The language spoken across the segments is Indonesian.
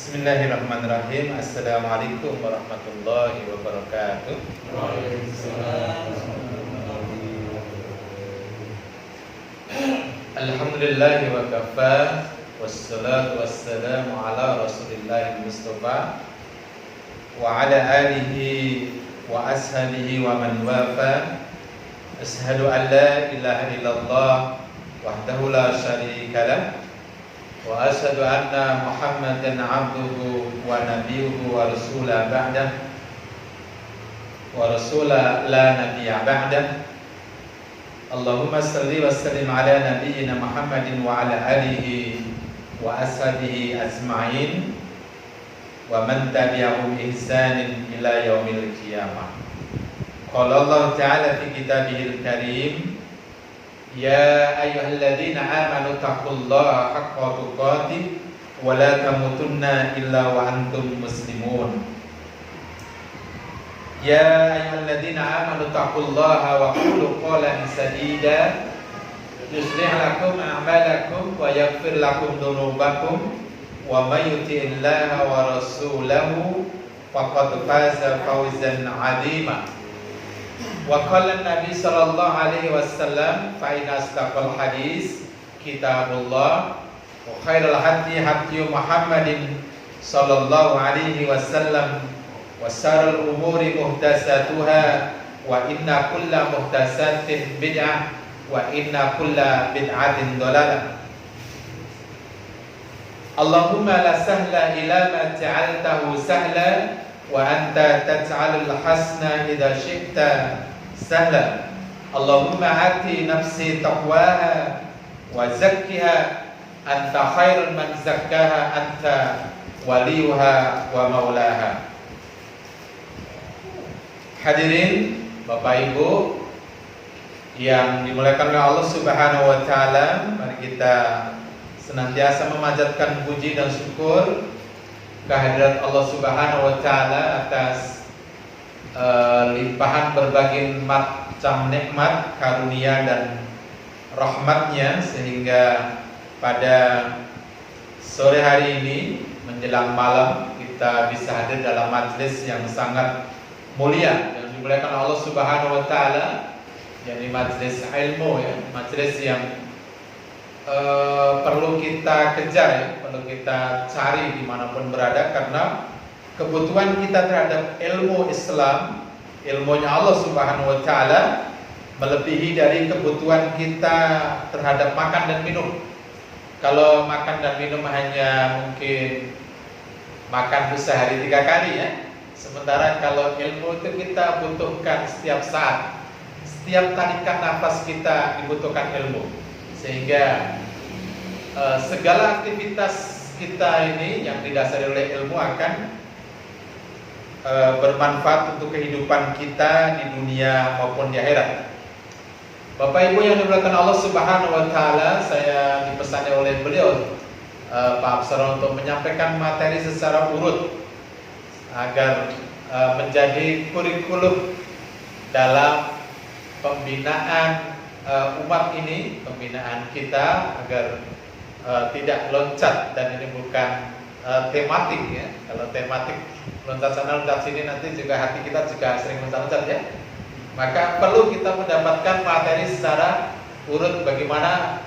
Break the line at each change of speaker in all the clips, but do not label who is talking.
Bismillahirrahmanirrahim. Assalamualaikum warahmatullahi wabarakatuh.
Waalaikumsalam.
Alhamdulillahi wa kafa, wassalatu wassalamu ala rasulillahi mustafa wa ala alihi wa ashabihi wa man wafa. Ashhadu an la ilaha illallah wahdahu la syarika lah wa asyhadu anna Muhammadan abduhu wa nabiyuhu wa rasulah ba'dah wa rasulah la nabiyya ba'dah. Allahumma salli wa sallim ala nabiyyina Muhammadin wa ala alihi wa ashabihi ajma'in wa man tabi'ahum ihsanin ila yaumil qiyamah. Qala Allah ta'ala fi kitabihil karim, ya ayyuhalladzina amanu taqullaha haqqa tuqatih wa la tamutunna illa wa antum muslimun. Ya ayyuhalladzina amanu taqullaha wa qulu qawlan sadida yuslih lakum a'malakum wa yaghfir lakum dhunubakum wa may yuti'illaha wa rasulahu faqad faza fawzan 'azima. Wa qala Nabi sallallahu alaihi wasallam, fa inna asdaqal hadis kitabullah wa khairal hadi hadi Muhammadin sallallahu alaihi wasallam wa syarrul umuri muhdatsatuha wa inna kulla muhdatsatin bid'ah wa inna kulla bid'atin dhalalah. Allahumma la sahla illa ma ja'altahu sahla wa anta taj'alul hasna idza syi'ta sahla. Allahumma ati nafsi taqwaha wa zakkiha anta khairul man zakkaha anta waliyuha wa maulaha. Hadirin Bapak Ibu yang dimuliakan oleh Allah Subhanahu wa taala, mari kita senantiasa memanjatkan puji dan syukur kehadirat Allah Subhanahu wa taala atas limpahan berbagai macam nikmat, karunia dan rahmatnya, sehingga pada sore hari ini menjelang malam kita bisa hadir dalam majelis yang sangat mulia yang dimuliakan Allah Subhanahu wa taala, yakni majelis ilmu, ya, majelis yang perlu kita kejar, ya, perlu kita cari dimanapun berada, karena kebutuhan kita terhadap ilmu Islam, ilmunya Allah Subhanahu wa taala, melebihi dari kebutuhan kita terhadap makan dan minum. Kalau makan dan minum hanya mungkin makan sehari 3 kali, ya. Sementara kalau ilmu itu kita butuhkan setiap saat, setiap tarikan nafas kita dibutuhkan ilmu. Sehingga segala aktivitas kita ini yang didasari oleh ilmu akan bermanfaat untuk kehidupan kita di dunia maupun di akhirat. Bapak Ibu yang dimuliakan Allah Subhanahu wa taala, saya dipesani oleh beliau Pak Absar untuk menyampaikan materi secara urut agar menjadi kurikulum dalam pembinaan umat ini, pembinaan kita, agar tidak loncat. Dan ini bukan tematik, ya. Kalau tematik loncat sana loncat sini, nanti juga hati kita juga sering loncat-loncat, ya. Maka perlu kita mendapatkan materi secara urut bagaimana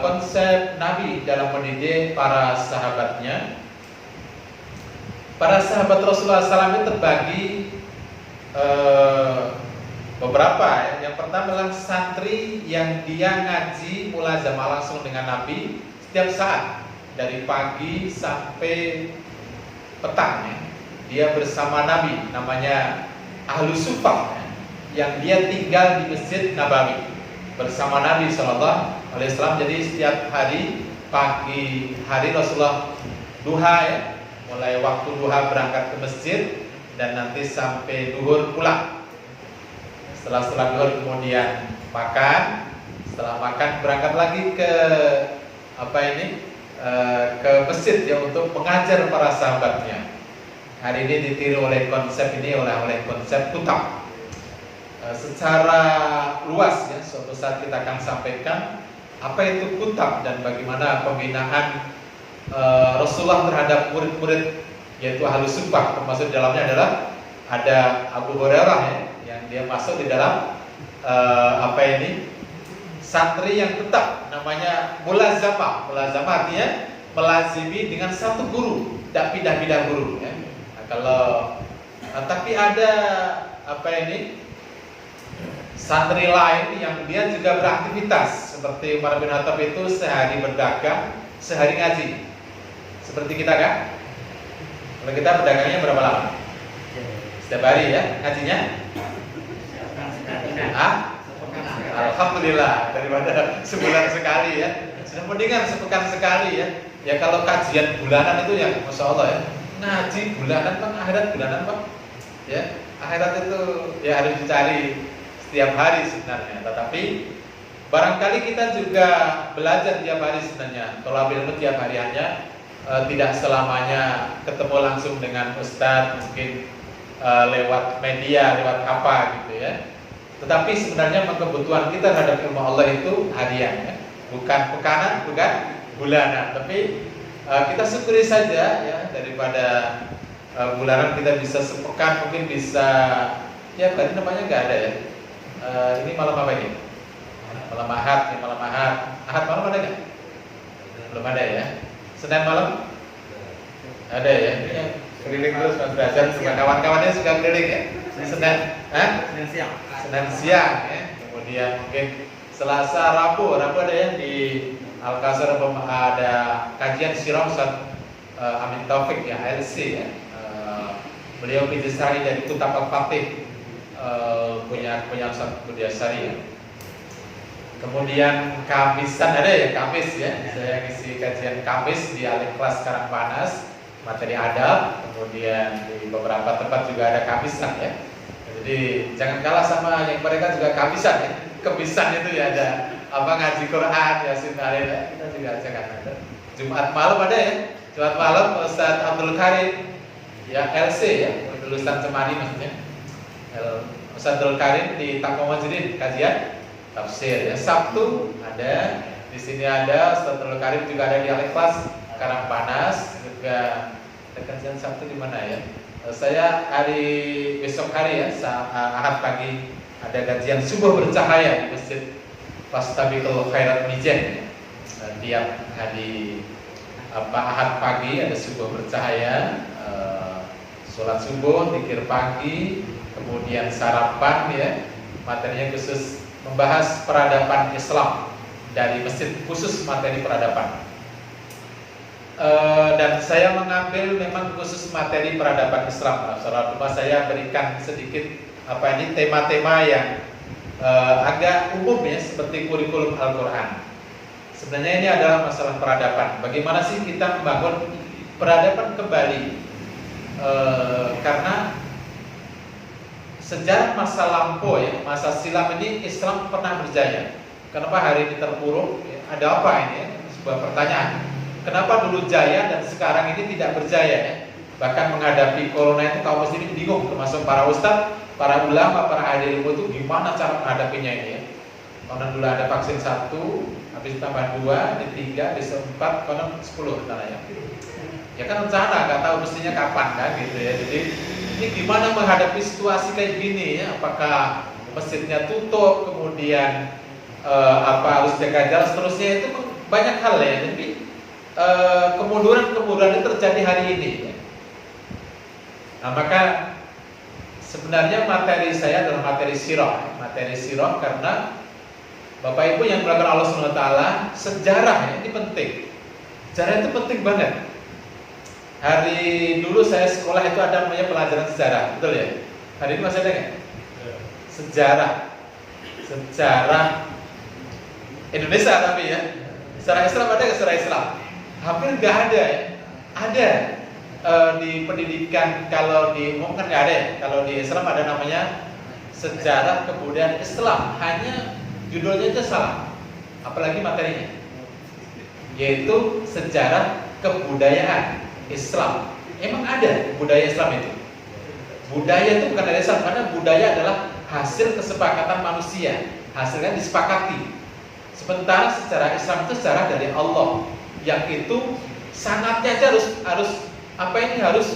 konsep Nabi dalam mendidik para sahabatnya. Para sahabat Rasulullah SAW itu terbagi beberapa, ya. Yang pertama adalah santri yang dia ngaji mulazamah langsung dengan Nabi setiap saat, dari pagi sampai petang, ya. Dia bersama Nabi, namanya Ahlu Suffah, ya, yang dia tinggal di Masjid Nabawi bersama Nabi SAW. Jadi setiap hari pagi hari Rasulullah duha, ya, mulai waktu duha berangkat ke masjid dan nanti sampai duhur pulang. Setelah duhur kemudian makan, setelah makan berangkat lagi ke ke masjid, ya, untuk mengajar para sahabatnya. Hari ini ditiru oleh konsep ini, oleh konsep kutab. Secara luas, ya, suatu saat kita akan sampaikan apa itu kutab dan bagaimana pembinaan Rasulullah terhadap murid-murid yaitu Ahlus Suffah, termasuk di dalamnya adalah ada Abu Hurairah ya, yang dia masuk di dalam santri yang tetap, namanya mulazamah. Mulazamah artinya melazimi dengan satu guru, tidak pindah-pindah guru ya. Tapi ada santri lain yang dia juga beraktivitas seperti Umar bin Khattab itu sehari berdagang, sehari ngaji. Seperti kita kan? Kalau kita berdagangnya berapa lama? Setiap hari ya, ngajinya? Alhamdulillah, daripada sebulan sekali ya. Sudah mendingan sepekan sekali ya. Ya kalau kajian bulanan itu yang Masya Allah ya. Ngaji bulanan Pak, akhirat bulanan Pak. Ya, akhirat itu ya harus dicari setiap hari sebenarnya. Tetapi barangkali kita juga belajar tiap hari sebenarnya. Kalau ilmu tiap hari hanya tidak selamanya ketemu langsung dengan ustadz, mungkin lewat media, lewat apa gitu ya. Tetapi sebenarnya kebutuhan kita terhadap ilmu Allah itu harian ya. Bukan pekanan, bukan bulanan. Tapi kita syukuri saja ya, daripada bulanan kita bisa sepekan, mungkin bisa ya berarti namanya nggak ada ya. Ini malam apa ini? Malam Ahad, ya malam Ahad. Ahad malam ada nggak? Belum ada ya. Senin malam ada ya. Keliling terus Mas Brazan sama kawan-kawannya suka keliling ya. Senin siang. Senin siang ya. Kemudian mungkin Selasa, Rabu ada ya di Al-Qasar ada kajian sirah Ustaz Amin Taufik ya, LC ya. Beliau Bidisari dari Kutab Al-Fatih, punya Ustaz Budiasari ya. Kemudian Kamisan ada ya, Kamis ya. Saya ngisi kajian Kamis di Alif Kelas Karangpanas, materi adab. Kemudian di beberapa tempat juga ada Kamisan ya. Jadi jangan kalah sama yang mereka juga Kamisan ya. Kemisan itu ya ada ngaji Quran, Yasin Alil ya. Kita juga ajakan ada. Jumat malam ada ya. Jumat malam Ustaz Abdul Karim ya, LC ya, lulusan Cemani maksudnya. Ustaz Abdul Karim di Taqwa Majidin kajian tafsir ya. Sabtu ada, di sini ada Ustaz Abdul Karim juga ada di Al-Ikhlas Karangpanas juga. Ada kajian Sabtu di mana ya? Saya besok hari ya, Ahad pagi ada kajian subuh bercahaya di Masjid Fastabiqul Khairat Mijen. Tiap hari Ahad pagi ada subuh bercahaya, sholat subuh, zikir pagi, kemudian sarapan ya. Materinya khusus membahas peradaban Islam dari masjid, khusus materi peradaban. Dan saya mengambil memang khusus materi peradaban Islam. Saudara rumah saya berikan sedikit tema-tema yang agak umum ya, seperti kurikulum Al-Quran. Sebenarnya ini adalah masalah peradaban. Bagaimana sih kita membangun peradaban kembali? Karena sejarah masa lampau ya, masa silam ini Islam pernah berjaya. Kenapa hari ini terpuruk? Ada apa ini? Sebuah pertanyaan. Kenapa dulu jaya dan sekarang ini tidak berjaya ya? Bahkan menghadapi corona itu kaum muslimin bingung, termasuk para ustadz, para ulama, para ahli ilmu itu gimana cara menghadapinya ini ya? Karena dulu ada vaksin 1, habis tambah 2, di 3, di 4, konon 10 rencananya. Ya kan rencana, nggak tahu mestinya kapan kan gitu ya. Jadi ini gimana menghadapi situasi kayak gini ya? Apakah masjidnya tutup, kemudian harus jaga jarak, seterusnya, itu banyak hal ya. Jadi kemunduran itu terjadi hari ini ya. Nah maka sebenarnya materi saya adalah materi sirah karena Bapak Ibu yang melakukan Allah SWT, sejarah ya, ini penting. Sejarah itu penting banget. Hari dulu saya sekolah itu ada namanya pelajaran sejarah, betul ya? Hari ini masih ada nggak? Sejarah Indonesia tapi ya. Sejarah Islam ada nggak sejarah Islam? Hampir nggak ada ya. Ada di pendidikan, kalau di umum kan nggak ada ya. Kalau di Islam ada namanya sejarah kebudayaan Islam. Hanya judulnya aja salah, apalagi materinya, yaitu sejarah kebudayaan Islam. Emang ada budaya Islam itu? Budaya itu bukan dari Islam, karena budaya adalah hasil kesepakatan manusia, hasilnya disepakati. Sementara sejarah Islam itu sejarah dari Allah, yang itu sanatnya aja harus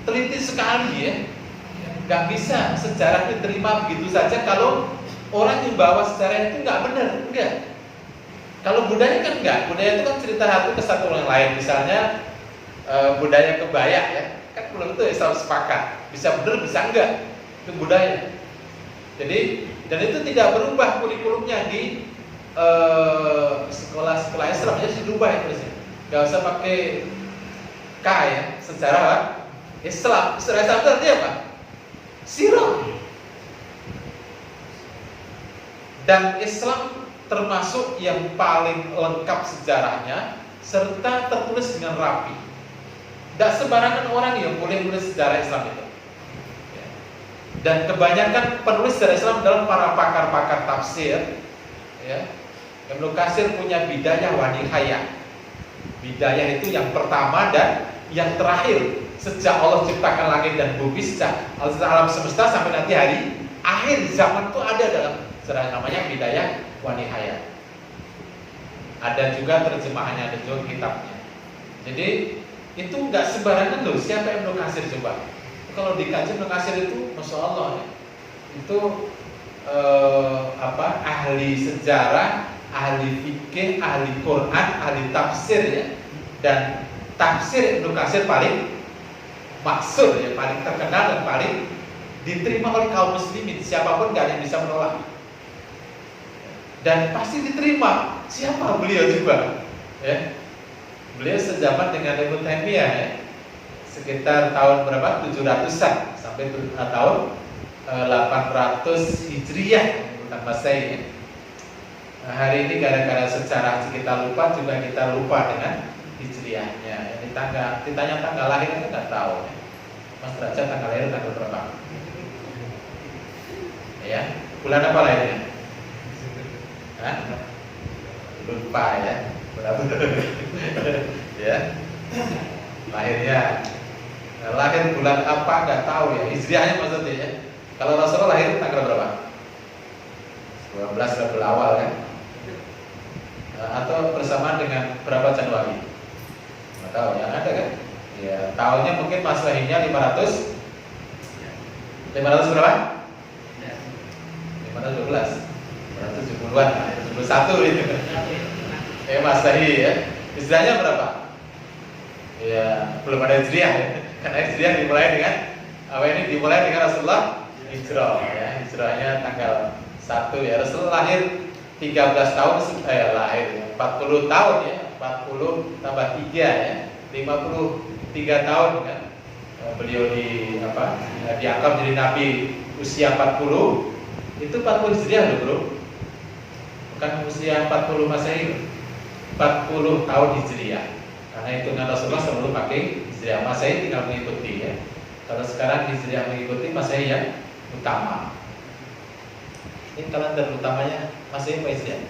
teliti sekali ya. Nggak bisa sejarah diterima begitu saja kalau orang yang bawa sejarah itu nggak benar, enggak. Kalau budaya kan enggak, budaya itu kan cerita satu ke satu yang lain. Misalnya budaya kebaya ya, kan belum tentu selalu sepakat, bisa benar bisa enggak, itu budaya. Jadi dan itu tidak berubah kurikulumnya di sekolah-sekolah Islam, jadi dirubah itu sih. Nggak usah pakai K ya, sejarah Islam. Sejarah Islam itu artinya apa? Sirah. Dan Islam termasuk yang paling lengkap sejarahnya serta tertulis dengan rapi. Tidak sembarangan orang yang boleh menulis sejarah Islam itu. Dan kebanyakan penulis sejarah Islam adalah para pakar-pakar tafsir. Ya. Ibnu Katsir punya Bidayah wa Nihayah. Bidayah itu yang pertama dan yang terakhir. Sejak Allah ciptakan langit dan bumi, sejak alam semesta sampai nanti hari akhir zaman itu ada dalam sejarah, namanya Bidayah wa Nihayah. Ada juga terjemahannya, ada juga kitabnya. Jadi itu nggak sembarangan loh. Siapa Ibnu Katsir coba? Kalau dikaji Ibnu Katsir itu, masya Allah ya, itu ahli sejarah, ahli fikih, ahli Quran, ahli tafsir ya. Dan tafsir Ibnu Katsir paling maksud ya, paling terkenal dan paling diterima oleh kaum muslimin. Siapapun gak ada yang bisa menolak. Dan pasti diterima. Siapa beliau juga? Ya. Beliau sejaman dengan Ibnu Taimiyah ya. Sekitar tahun berapa? 700-an sampai tahun 800 Hijriah, bukan Masehi ya. Nah, hari ini gara-gara sejarah kita lupa, juga kita lupa dengan Hijriahnya. Ditanya tanggal lahirnya nggak tahu. Mas Derajat tanggal lahir tanggal berapa? Ya, bulan apa lahirnya? Hah? Lupa ya. Berapa? Ya. Lahirnya. Nah, lahir bulan apa nggak tahu ya. Hijriahnya maksudnya ya. Kalau Rasulullah lahir tanggal berapa? 12 Rabiul Awal kan? Atau bersamaan dengan berapa Januari? Nggak tahu, yang ada kan? Ya, tahunnya mungkin Masehinya 500 berapa? 512 570-an, 71 itu. Masehi ya. Hijriahnya berapa? Ya, belum ada Hijriah ya. Karena Hijriah dimulai dengan Rasulullah hijrah ya. Hijrahnya tanggal 1 ya. Rasulullah lahir 13 tahun lahir 40 tahun ya. 40 tambah 3 ya. 53 tahun kan. Beliau dianggap jadi nabi usia 40. Itu 40 Hijriah loh, Bro. Bukan usia 40 Masehi. 40 tahun Hijriah. Karena hitungan Rasulullah selalu pakai Hijriah. Masehi tinggal mengikuti ya. Kalau sekarang Hijriah mengikuti, Masehi yang utama. Ini kalender utamanya Masehi apa Hijriah?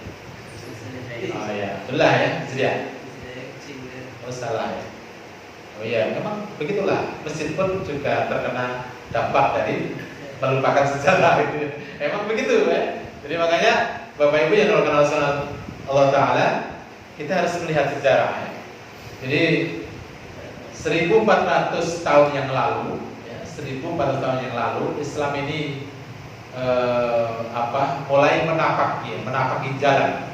Oh ya, itulah ya Hijriah. Oh salah ya. Oh iya, memang begitulah. Meskipun juga terkena dampak dari melupakan sejarah itu. Emang begitu ya. Jadi makanya Bapak Ibu yang dikenal Allah Ta'ala, kita harus melihat sejarah ya. Jadi 1400 tahun yang lalu ya, 1400 tahun yang lalu Islam ini mulai menapaki jalan.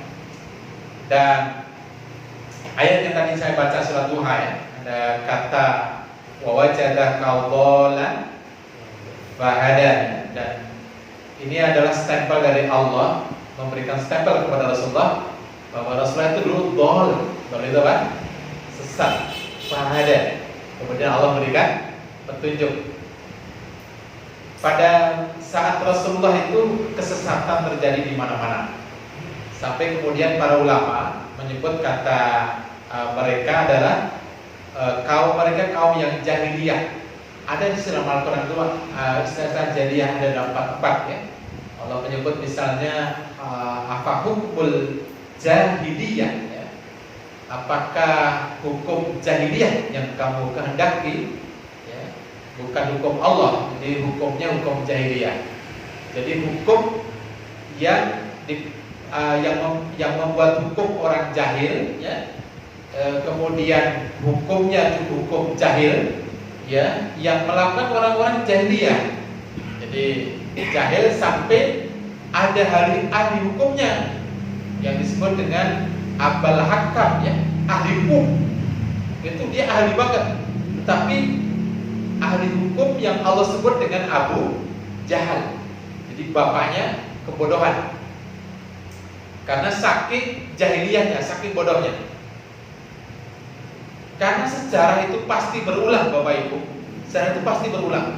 Dan ayat yang tadi saya baca surat Duha ya, ada kata wa wajada qawlan fahada, dan ini adalah stempel dari Allah, memberikan stempel kepada Rasulullah bahwa Rasulullah itu dulu dol itu apa? Sesat, fahada. Kemudian Allah memberikan petunjuk. Pada saat Rasulullah itu kesesatan terjadi di mana-mana. Sampai kemudian para ulama menyebut kata mereka adalah kaum yang jahiliyah. Ada di dalam Al-Quran itu istilah jahiliyah ada dalam 4 ya. Allah menyebut misalnya afahukul jahiliyah ya. Apakah hukum jahiliyah yang kamu kehendaki ya, bukan hukum Allah, jadi hukumnya hukum jahiliyah. Jadi hukum yang membuat hukum orang jahil ya, kemudian hukumnya itu hukum jahil, ya, yang melakukan orang-orang jahiliyah. Jadi jahil sampai ada ahli hukumnya yang disebut dengan abal hakam, ya, ahli hukum. Itu dia ahli banget. Tapi ahli hukum yang Allah sebut dengan Abu Jahal. Jadi bapaknya kebodohan. Karena saking jahiliyahnya, saking bodohnya. Karena sejarah itu pasti berulang, Bapak Ibu. Sejarah itu pasti berulang.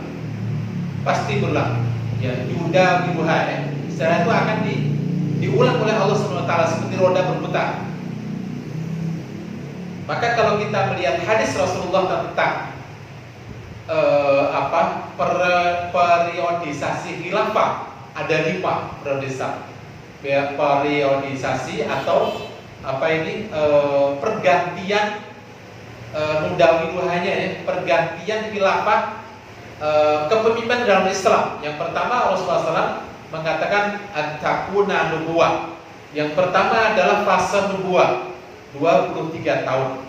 Pasti berulang. Ya, Yuda bibuha, ya. Sejarah itu akan diulang oleh Allah SWT seperti roda berputar. Maka kalau kita melihat hadis Rasulullah tentang periodisasi khilafah, ada 5 periodisasi atau pergantian nudawiduhanya, ya, pergantian khilafah kepemimpinan dalam Islam. Yang pertama Rasulullah SAW mengatakan at-takuna nubuwah. Yang pertama adalah fase nubuwah 23 tahun.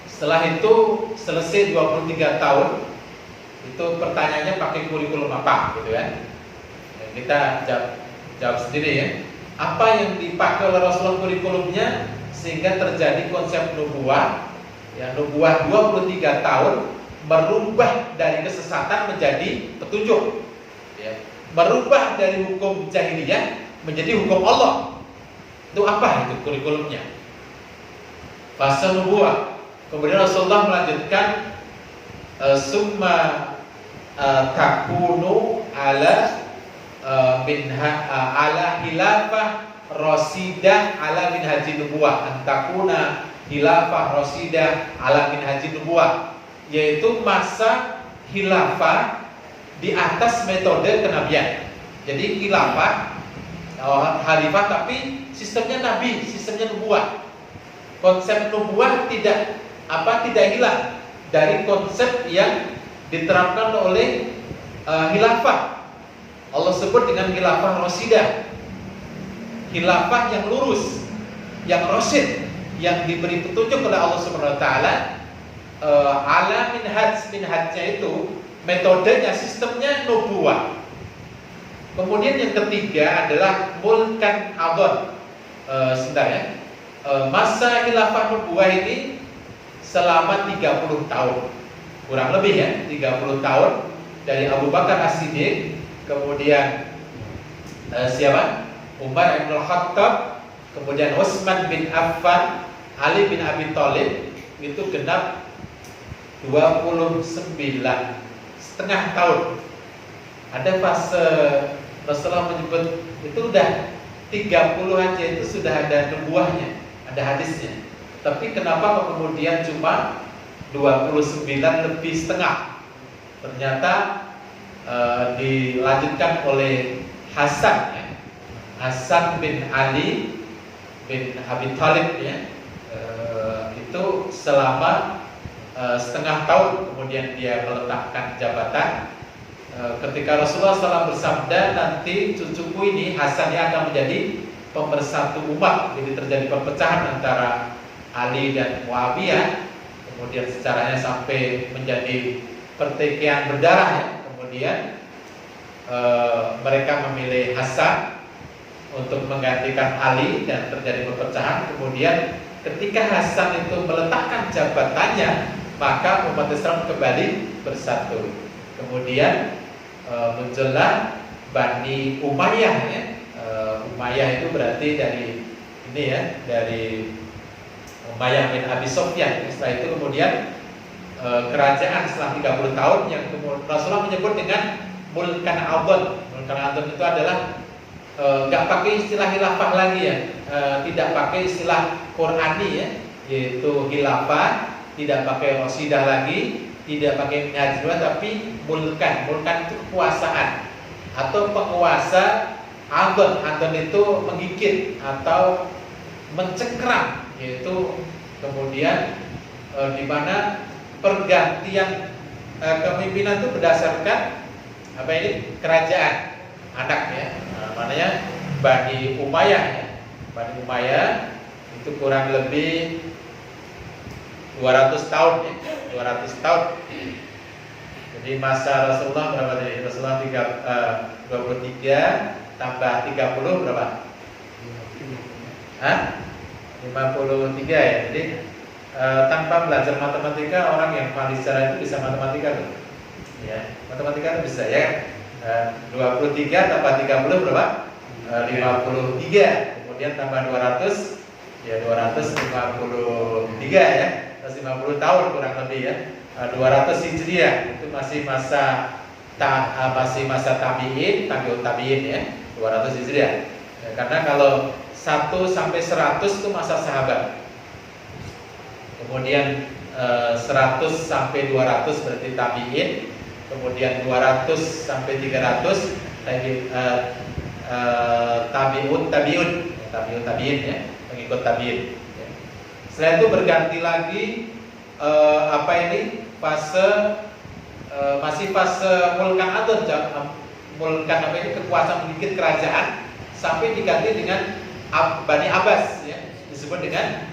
Setelah itu selesai 23 tahun, itu pertanyaannya pakai kurikulum apa, gitu kan? Ya, kita jawab sendiri, ya. Apa yang dipakai oleh Rasulullah kurikulumnya sehingga terjadi konsep nubuwah, ya, nubuwah 23 tahun merubah dari kesesatan menjadi petunjuk, ya. Merubah dari hukum jahiliyah menjadi hukum Allah. Itu apa itu kurikulumnya? Fase nubuwah. Kemudian Rasulullah melanjutkan summa takunu ala ala khilafah rasidah ala minhaji nubuwah, antakuna khilafah rasidah ala minhaji nubuwah, yaitu masa khilafah di atas metode kenabian. Jadi khilafah khalifah tapi sistemnya nabi, sistemnya nubuwah. Konsep nubuwah tidak hilang dari konsep yang diterapkan oleh khilafah. Allah sebut dengan khilafah rasidah, khilafah yang lurus, yang rasyid, yang diberi petunjuk oleh Allah Subhanahu wa taala. Ala minhajnya itu metodenya, sistemnya nubuwah. Kemudian yang ketiga adalah mulkan adon. Sebentar, ya. Masa khilafah nubuwah ini selama 30 tahun, kurang lebih, ya, 30 tahun dari Abu Bakar As-Siddiq, kemudian siapa? Umar bin Khattab, kemudian Utsman bin Affan, Ali bin Abi Thalib, itu genap 29,5 tahun. Ada fase Rasulullah menyebut itu udah 30 aja itu sudah ada nubuahnya, ada hadisnya. Tapi kenapa kemudian cuma 29,5? Ternyata dilanjutkan oleh Hasan, ya. Hasan bin Ali bin Abi Thalib, ya. Itu selama setengah tahun kemudian dia meletakkan jabatan. Ketika Rasulullah SAW bersabda, nanti cucuku ini Hasan yang akan menjadi pemersatu umat. Jadi terjadi perpecahan antara Ali dan Muawiyah. Kemudian sejarahnya sampai menjadi pertikaian berdarah, ya. Kemudian mereka memilih Hasan untuk menggantikan Ali dan terjadi perpecahan. Kemudian ketika Hasan itu meletakkan jabatannya, maka umat Islam kembali bersatu. Kemudian muncullah Bani Umayyah, ya. Umayyah itu berarti dari ini, ya, dari Umayyah bin Abi Sufyan. Setelah itu kemudian kerajaan setelah 30 tahun yang Rasulullah menyebut dengan mulkan adon. Mulkan adon itu adalah nggak pakai istilah khilafah lagi, ya, tidak pakai istilah Qur'ani, ya, yaitu khilafah, tidak pakai rasidah lagi, tidak pakai minhaj, tapi mulkan. Mulkan itu kekuasaan atau penguasa. Adon itu menggigit atau mencengkram, yaitu kemudian di mana pergantian kepemimpinan itu berdasarkan kerajaan anak, ya. Maknanya Bani Umayyah, ya. Bani Umayyah itu kurang lebih 200 tahun ya, 200 tahun. Jadi masa Rasulullah berapa tadi? Rasulullah 23 tambah 30 berapa? Hah? 53 ya. Jadi tanpa belajar matematika orang yang paling secara itu bisa matematika tuh. Ya, matematika itu bisa ya. 23 tambah 30 berapa? 53. Kemudian tambah 200 ya 253 ya. 150 tahun kurang lebih ya. 200 Hijriah itu masih masa tabi'in, tabi'ut tabi'in ya. 200 Hijriah. Ya, karena kalau 1 sampai 100 itu masa sahabat. Kemudian 100 sampai 200 berarti tabi'in. Kemudian 200 sampai 300 tabi'ut tabi'in ya, pengikut tabi'in. Ya. Setelah itu berganti lagi masih fase mulkan adon, mulkan kekuasaan sedikit kerajaan sampai diganti dengan Bani Abbas ya, disebut dengan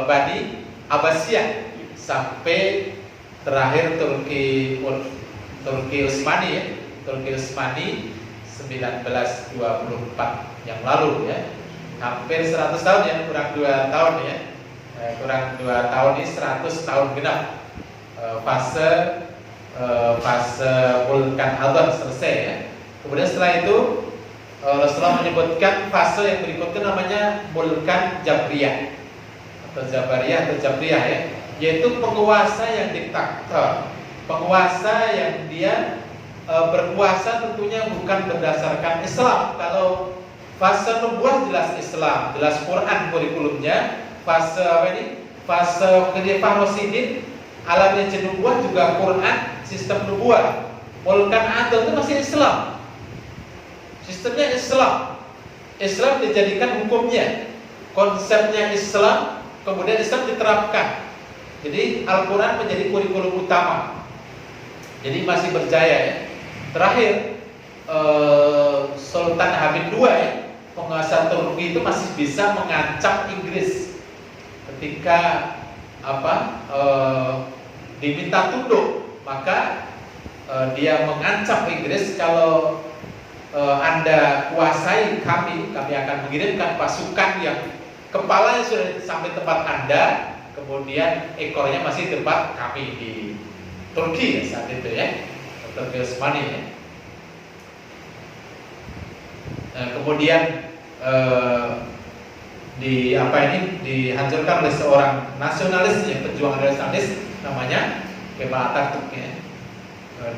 Bani Abbasiyah sampai terakhir Turki Utsmani ya, Turki Utsmani 1924 yang lalu ya, hampir 100 tahun ya, kurang 2 tahun ya, kurang 2 tahun ini 100 tahun genap fase Mulkan Adon selesai ya. Kemudian setelah itu Rasulullah menyebutkan fase yang berikutnya namanya Mulkan Jabriyah atau Jabariyah atau Jabriyah ya, yaitu penguasa yang diktator, penguasa yang dia berkuasa tentunya bukan berdasarkan Islam. Kalau fase nubuah jelas Islam, jelas Quran kurikulumnya. Fase fase Khilafah Rasyidin alamnya nubuah juga Quran, sistem nubuah. Mulkan Adon itu masih Islam. Sistemnya Islam dijadikan hukumnya, konsepnya Islam, kemudian Islam diterapkan. Jadi Al-Quran menjadi kurikulum utama. Jadi masih berjaya ya. Terakhir Sultan Hamid II ya, penguasa Turki itu masih bisa mengancam Inggris ketika diminta tunduk, maka dia mengancam Inggris, kalau Anda kuasai kami akan mengirimkan pasukan yang kepalanya sudah sampai tempat Anda, kemudian ekornya masih di tempat kami di Turki ya, saat itu ya, Turki Utsmani ya. Kemudian dihancurkan oleh seorang nasionalis ya, pejuang nasionalis namanya Kemal Atatürk ya.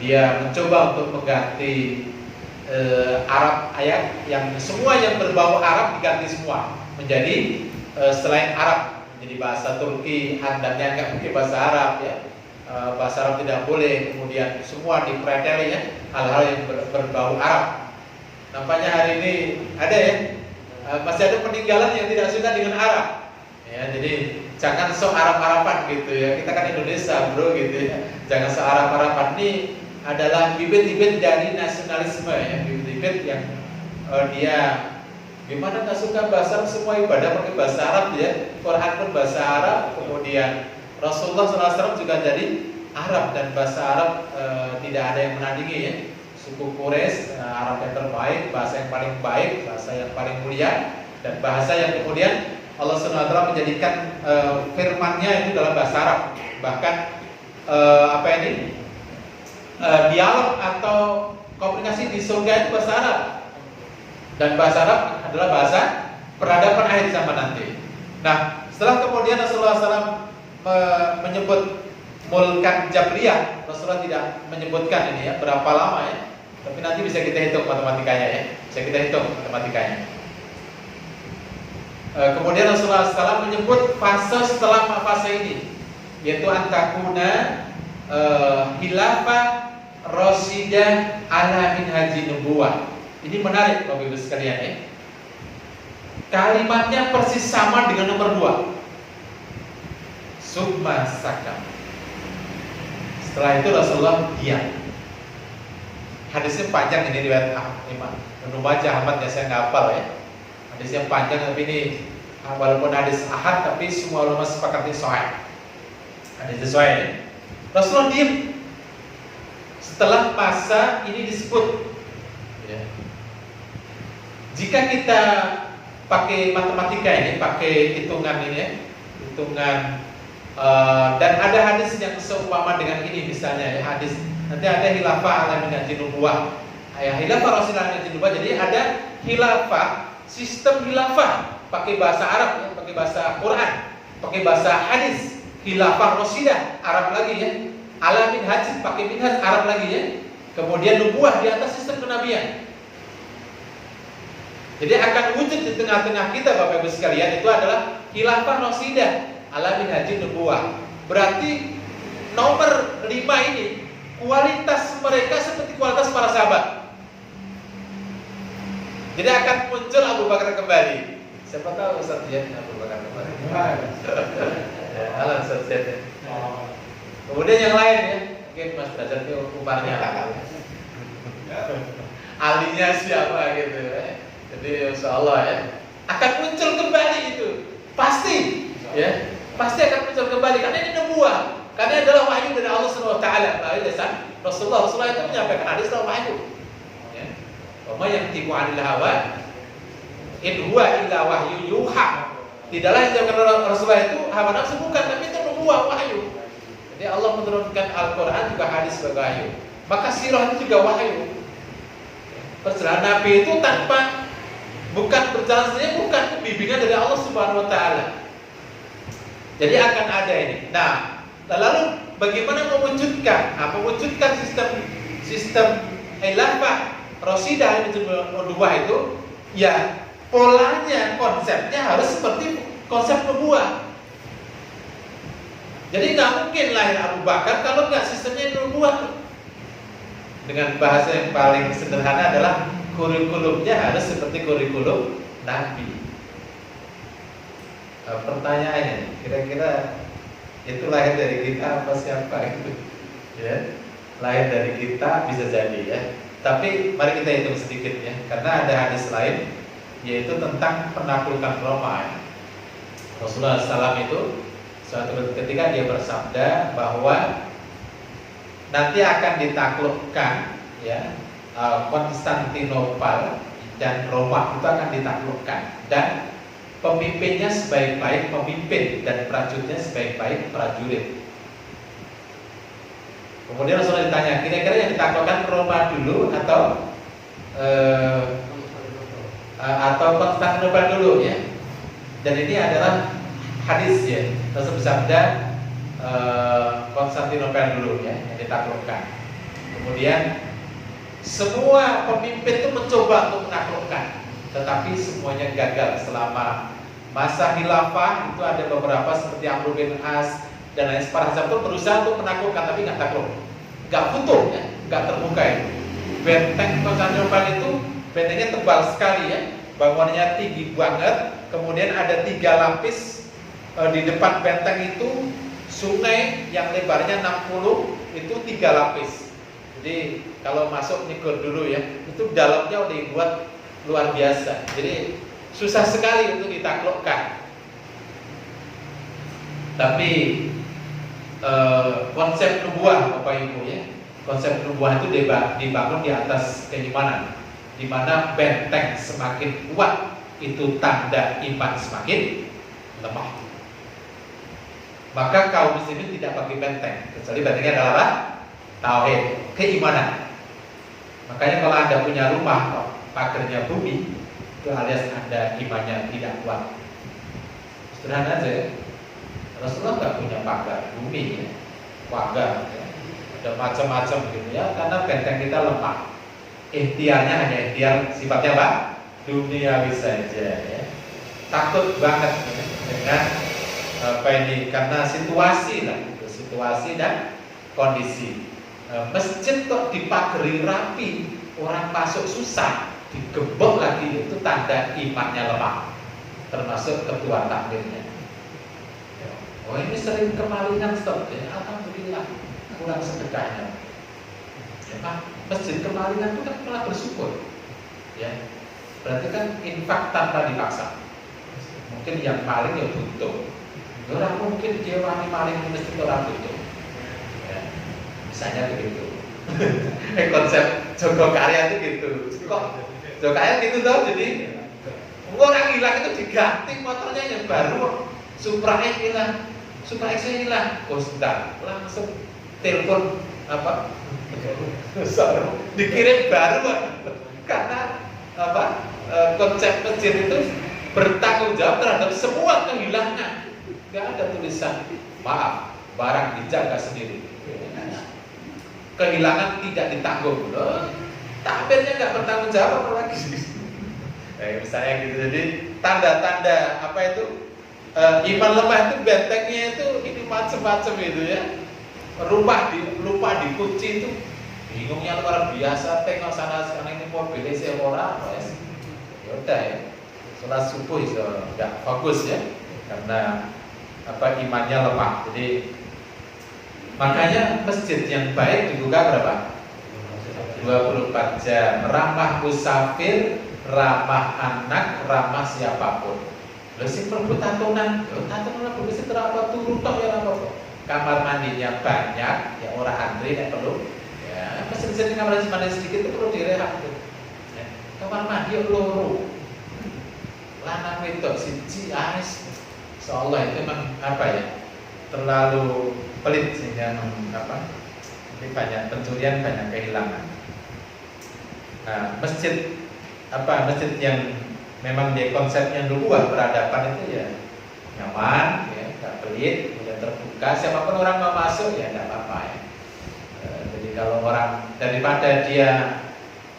Dia mencoba untuk mengganti Arab ayat, yang semua yang berbau Arab diganti semua menjadi selain Arab, menjadi bahasa Turki, hendaknya nggak pakai bahasa Arab ya, bahasa Arab tidak boleh, kemudian semua dipreteli ya, hal-hal yang berbau Arab. Nampaknya hari ini ada ya, masih ada peninggalan yang tidak suka dengan Arab ya, jadi jangan sok Arab-Araban gitu ya, kita kan Indonesia bro gitu ya, jangan sok Arab-Araban. Ini adalah bibit-bibit dari nasionalisme ya, bibit-bibit yang dia gimana nggak suka bahasa, semua ibadah pakai bahasa Arab ya, Quran pun bahasa Arab, kemudian Rasulullah SAW juga jadi Arab, dan bahasa Arab tidak ada yang menandingi ya. Suku Quraisy, Arab yang terbaik, bahasa yang paling baik, bahasa yang paling mulia, dan bahasa yang kemudian Allah SWT menjadikan firman-Nya itu dalam bahasa Arab. Bahkan dialog atau komunikasi di surga itu bahasa Arab, dan bahasa Arab adalah bahasa peradaban akhir zaman nanti. Nah, setelah kemudian Rasulullah SAW menyebut Mulkan Jabriyah, Rasulullah tidak menyebutkan ini ya berapa lama ya, tapi nanti bisa kita hitung matematikanya ya, bisa kita hitung matematikanya. Kemudian Rasulullah SAW menyebut fase setelah fase ini, yaitu antakuna khilafah Rasidah ala minhaji nubuwah. Ini menarik Bapak Ibu sekalian ya. Kalimatnya persis sama dengan nomor 2. Summa sakam. Setelah itu Rasulullah diam. Hadisnya panjang ini riwayat Imam Ibnu Majah, Ahmad ya, saya nggak hafal ya. Hadisnya panjang, tapi ini Walaupun hadis ahad, tapi semua ulama sepakati sahih. Hadis sahih. Rasulullah diam setelah masa ini disebut. Ya. Jika kita pakai matematika ini, pakai hitungan ini, hitungan dan ada hadis yang seumpama dengan ini misalnya ya, hadis nanti ada khilafah ala minhajin nubuwah. Ya, khilafah Rasulullah minhajin nubuwah. Jadi ada khilafah, sistem khilafah pakai bahasa Arab ya, pakai bahasa Quran, pakai bahasa hadis. Khilafah Rasidah Arab lagi ya. Ala minhaj pakai minhaj Arab lagi ya. Kemudian nubuwah di atas sistem kenabian. Jadi akan wujud di tengah-tengah kita Bapak Ibu sekalian itu adalah khilafah Rasidah ala minhajin nubuwah. Berarti nomor 5 ini kualitas mereka seperti kualitas para sahabat. Jadi akan muncul Abu Bakar kembali. Siapa tahu Ustaz ya Abu Bakar kembali. Alan Ustaz ya. Kemudian yang lain ya, mungkin Mas Derajat itu uparnya alinya siapa gitu ya. Jadi insyaallah ya akan muncul kembali itu. Pasti ya. Pasti akan muncul kembali karena ini nubuwah. Karena adalah wahyu dari Allah Subhanahu wa taala. Rasulullah itu menyampaikan hadis dalam wahyu. Ya. Wa yang tibu 'anil hawa in huwa illa wahyu yuha. Tidaklah yang dilakukan Rasulullah itu hawa nafsu bukan, tapi itu nubuwah wahyu. Jadi Allah menurunkan Al-Qur'an juga hadis sebagai wahyu. Maka sirah itu juga wahyu. Perjalanan Nabi itu tanpa bukan berjalan sendiri, bukan bimbingan dari Allah Subhanahu wa taala. Jadi akan ada ini. Nah, lalu bagaimana mewujudkan? Mewujudkan sistem khilafah Rasidah nubuwah itu ya polanya, konsepnya harus seperti konsep nubuwah. Jadi nggak mungkin lahir Abu Bakar kalau nggak sistemnya nubuwah. Dengan bahasa yang paling sederhana adalah kurikulumnya harus seperti kurikulum Nabi. Pertanyaannya, kira-kira itu lahir dari kita apa siapa itu? Ya, lahir dari kita bisa jadi ya. Tapi mari kita hitung sedikit ya, karena ada hadis lain yaitu tentang penaklukan Roma. Rasulullah SAW itu suatu ketika dia bersabda bahwa nanti akan ditaklukkan ya Konstantinopel dan Roma itu akan ditaklukkan dan pemimpinnya sebaik-baik pemimpin dan prajuritnya sebaik-baik prajurit. Kemudian Rasulullah ditanya, kira-kira yang ditaklukkan Roma dulu atau Konstantinopel dulu ya. Dan ini adalah hadis ya. Rasul bersabda Konstantinopel dulu ya yang ditaklukkan. Kemudian semua pemimpin itu mencoba untuk menaklukkan, tetapi semuanya gagal selama masa khilafah. Itu ada beberapa seperti Amr bin As dan lain para sahabat itu berusaha untuk menaklukkan, tapi nggak takluk, nggak futuh ya, nggak terbuka itu. Benteng Konstantinopel itu bentengnya tebal sekali ya, bangunannya tinggi banget. Kemudian ada 3 lapis di depan benteng itu. Sungai yang lebarnya 60 itu 3 lapis. Jadi kalau masuk nyegur dulu ya, itu dalamnya udah dibuat luar biasa. Jadi susah sekali untuk ditaklukkan. Tapi konsep nubuwah Bapak Ibu ya, konsep nubuwah itu dibangun di atas keimanan, di mana benteng semakin kuat itu tanda iman semakin lemah. Maka kaum muslimin tidak pakai benteng, kecuali bentengnya adalah apa? Tauhid, keimanan. Makanya kalau Anda punya rumah pagarnya bumi, itu alias Anda imannya tidak kuat. Sederhana aja ya. Rasulullah nggak punya pagar bumi ya, pagar ya. Ada macam-macam gitu ya, karena benteng kita lemah. Ikhtiarnya hanya ikhtiar sifatnya apa? Duniawi saja ya. Takut banget ya, dengan apa ini, karena situasi lah, situasi dan kondisi. Masjid kok dipagari rapi, orang masuk susah, digembok lagi, itu tanda imannya lemah, termasuk ketua takmirnya. Oh ini sering kemalingan stop ya, alhamdulillah kurang sedekahnya. Ya, Pak, masjid kemalingan itu kan malah bersyukur, ya. Berarti kan infak tanpa dipaksa. Mungkin yang maling ya butuh. Orang mungkin dia maling mesti orang butuh. Ya, misalnya begitu. Konsep Joko Karya itu gitu. Kok Joko Karya gitu tau, jadi orang hilang itu diganti motornya yang baru. Supra X hilang, Supra X hilang. Oh sebentar, langsung telepon apa? Dikirim baru karena apa? Konsep masjid itu bertanggung jawab terhadap semua kehilangan. Gak ada tulisan maaf, barang dijaga sendiri. Kehilangan tidak ditanggung. Takbirnya nggak bertanggung jawab apalagi. Misalnya gitu. Jadi tanda-tanda apa itu iman lemah itu bentengnya itu ini macam-macam itu ya. Lupa dikunci itu bingungnya luar biasa. Tengok sana ini mobilnya seorang, ya udah ya. Sholat subuh itu nggak bagus ya, karena apa imannya lemah. Jadi makanya masjid yang baik dibuka berapa? 24 jam. Ramah musafir, ramah anak, ramah siapapun. Lalu sing perlu tatonan, tatonan bisa terapa turun tok ya apa. Kamar mandinya banyak, ya orang antri nek perlu. Ya, mesin-mesin kamar mandi sedikit itu perlu direhab tuh. Ya, kamar mandi loro. Lanang wedok siji ais. Insyaallah itu memang apa ya? Terlalu pelit sehingga apa? Ini banyak pencurian, banyak kehilangan. Nah, masjid yang memang dia konsepnya luar peradaban itu ya nyaman, ya nggak pelit, mudah terbuka. Siapapun orang mau masuk ya nggak apa-apa ya. Jadi kalau orang daripada dia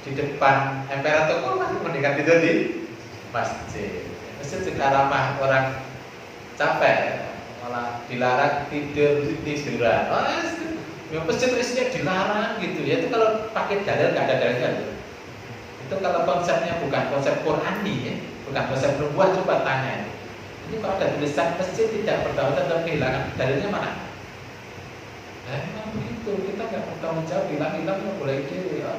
di depan emperan toko masih mendingan tidur di masjid. Masjid juga ramah orang capek, malah dilarang tiduran. Oh, masjid isinya dilarang gitu ya. Itu kalau pakai dalil nggak ada dalil. Itu kalau konsepnya bukan konsep Qur'ani ya, bukan konsep nubuah, coba tanya. Ini kalau ada tulisan masjid tidak bertanggung jawab kehilangan, dalilnya mana? Nah, memang begitu, kita nggak bertanggung jawab, hilang-hilang nggak boleh itu. Ya,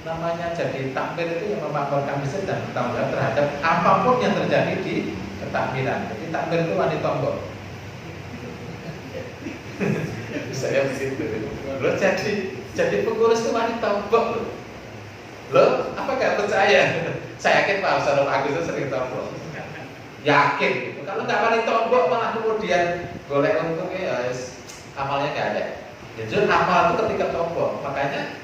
namanya jadi takmir itu yang memakmurkan masjid dan bertanggung jawab terhadap apapun yang terjadi di ketakmiran. Jadi takmir itu wani tombol. Saya begitu. Lo jadi pengurus itu wani tombol. Lo apa gak percaya? Saya yakin Pak Ustaz Agus itu sering tombol. Yakin gitu. Kalau nggak wani tombol malah kemudian golek untungnya ya amalnya nggak ada. Jadi amal itu ketika tombol. Makanya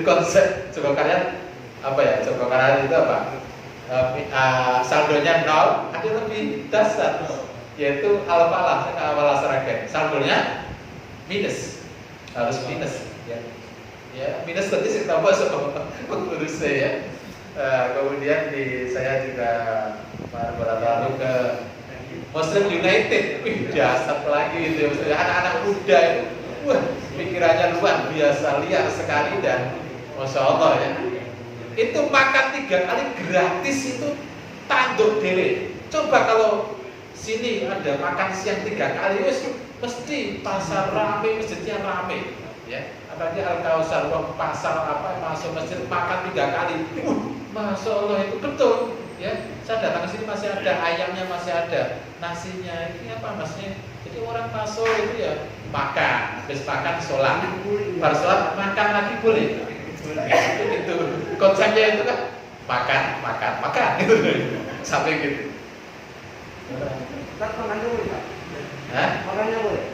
konsep Joko Karya apa ya? Joko Karya itu apa? Saldonya 0 ada lebih dasar, yaitu al-falah seragen. Saldonya minus, harus minus ya. Ya, minus berarti saya tambah sama pengurus saya. Kemudian saya juga beberapa lalu ke Muslim United. Wih, dasar lagi itu. Anak-anak muda itu, wah, pikirannya luar biasa, liar sekali dan masya Allah ya. Itu makan 3 kali gratis itu tanduk diri. Coba kalau sini ada makan siang 3 kali, mesti pasar rame, masjidnya rame, ya. Apalagi Al-Kausar, pasar apa masuk masjid makan 3 kali. Masya Allah itu betul, ya. Saya datang ke sini masih ada ayamnya, masih ada nasinya. Ini apa maksudnya? Jadi orang masuk itu ya makan, habis makan sholat, baru sholat makan lagi boleh. Itu konsepnya itu kan makan gitu sampai gitu.
Makannya boleh Pak?
Hah?
Makannya boleh?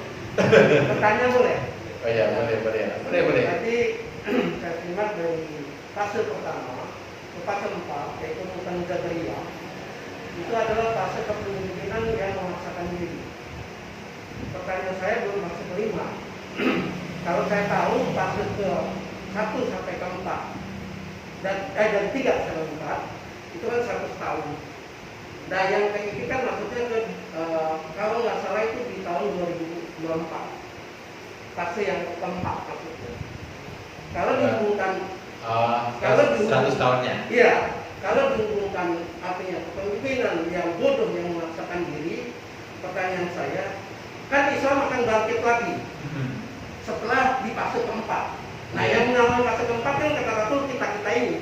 Bertanya boleh?
Oh iya boleh.
Jadi saya simak dari fase pertama ke fase 4 yaitu bukan Jabariyah. Itu adalah fase kepemimpinan yang memaksakan diri. Pertanyaan saya belum fase kelima. Kalau saya tahu fase ke 1 sampai ke 4 dan 3 sampai 4 itu kan 100 tahun. Nah yang kayak ini kan maksudnya kalau nggak salah itu di tahun 2024 fase yang keempat maksudnya. Kalau dihubungkan
kalau 100 tahunnya.
Iya, kalau dihubungkan artinya kepemimpinan yang bodoh yang memaksakan diri, pertanyaan saya kan Islam akan bangkit lagi setelah di fase keempat. Nah yang namanya fase keempat kan kata Rasul kita ini,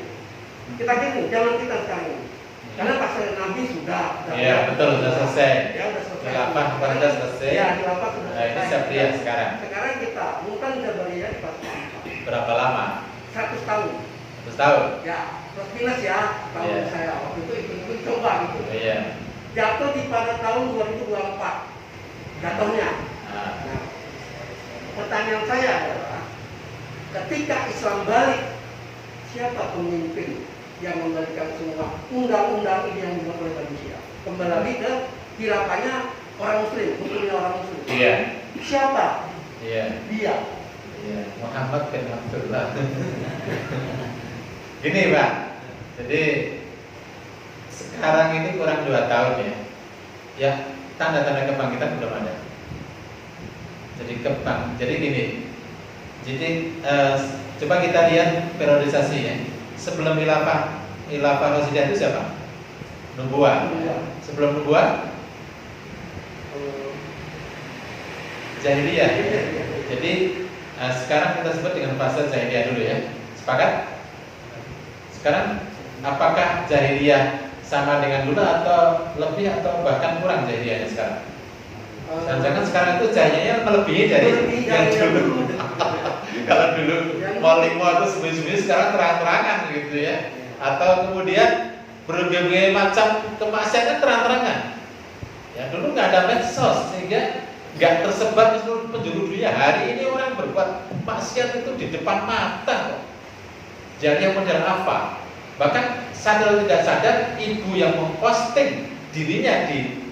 zaman kita sekarang ini. Karena fase Nabi sudah Udah.
Iya, betul, sudah selesai.
Ya, udah selesai.
Khilafah Ubadah selesai.
Ya, khilafah sudah
Nah, ini
selesai.
Sabriyah sekarang.
Sekarang kita Sultan Jabariyah di fase 4.
Berapa lama?
100 tahun.
100 tahun.
Ya, plus minus ya. Tahun
Iya.
saya waktu itu ikut coba gitu.
Iya.
Jatuh di pada tahun 2024. Jatuhnya.
Nah,
Nah, pertanyaan saya adalah, ketika Islam balik, siapa pemimpin yang memberikan semua undang-undang ini yang dibuat oleh manusia? Kembali ke khilafahnya orang Muslim, hukumnya orang Muslim.
iya.
Siapa?
Iya.
Dia.
Iya, Muhammad bin Abdullah. Gini Pak, jadi sekarang ini kurang 2 tahun ya. Ya, tanda-tanda kebangkitan belum ada. Jadi gini. Jadi coba kita lihat periodisasi ya. Sebelum Khilafah Rasyidiyah itu siapa? Nubuwah. Sebelum Nubuwah Jahiliyah. Jadi sekarang kita sebut dengan fase Jahiliyah dulu ya. Sepakat? Sekarang apakah Jahiliyah sama dengan dulu atau lebih atau bahkan kurang Jahiliyahnya sekarang? Jangan sekarang itu Jahiliyahnya melebihi dari yang dulu. Kalau dulu mau limo itu sembunyi-sembunyi, sekarang terang-terangan gitu ya. Atau kemudian berbagai macam kemaksiatan terang-terangan. Ya dulu nggak ada medsos sehingga nggak tersebar di seluruh penjuru dunia. Hari ini orang berbuat maksiat itu di depan mata kok. Jadi yang model apa? Bahkan sadar tidak sadar, ibu yang memposting dirinya di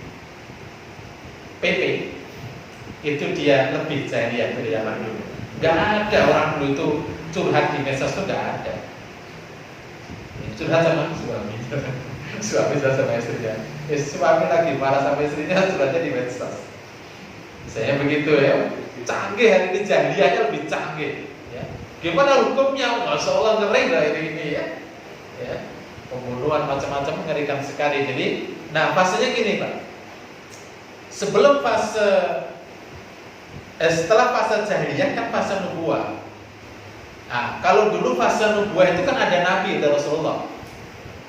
PP itu dia lebih jahiliyah dari zaman dulu. Gak ada orang dulu itu curhat di medsos itu gak ada. Curhat sama suami, suami sama istrinya. Suami lagi marah sama istrinya, curhatnya di medsos. Saya begitu ya, canggih hari ini, jahiliyahnya lebih canggih. Ya. Gimana hukumnya? Masya Allah ngeri lah ini ya. Ya. Pembunuhan macam-macam mengerikan sekali. Jadi, nah fasenya gini Pak. Sebelum fase setelah fase jahiliyah kan fase nubuwah. Nah, kalau dulu fase nubuwah itu kan ada Nabi, ada Rasulullah.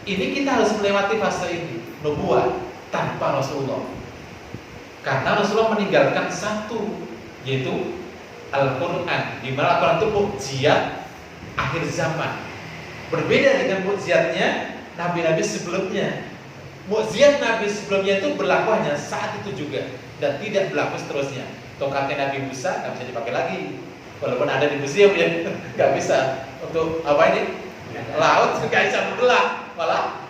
Ini kita harus melewati fase ini, nubuwah tanpa Rasulullah. Karena Rasulullah meninggalkan satu, yaitu Al-Quran. Di mana Al-Quran itu mukjizat akhir zaman. Berbeda dengan mukjizatnya Nabi-Nabi sebelumnya. Mukjizat Nabi sebelumnya itu berlaku hanya saat itu juga dan tidak berlaku seterusnya. Tongkatnya Nabi Musa nggak bisa dipakai lagi, walaupun ada di museum ya, nggak bisa untuk apa ini laut nggak bisa berbelah, malah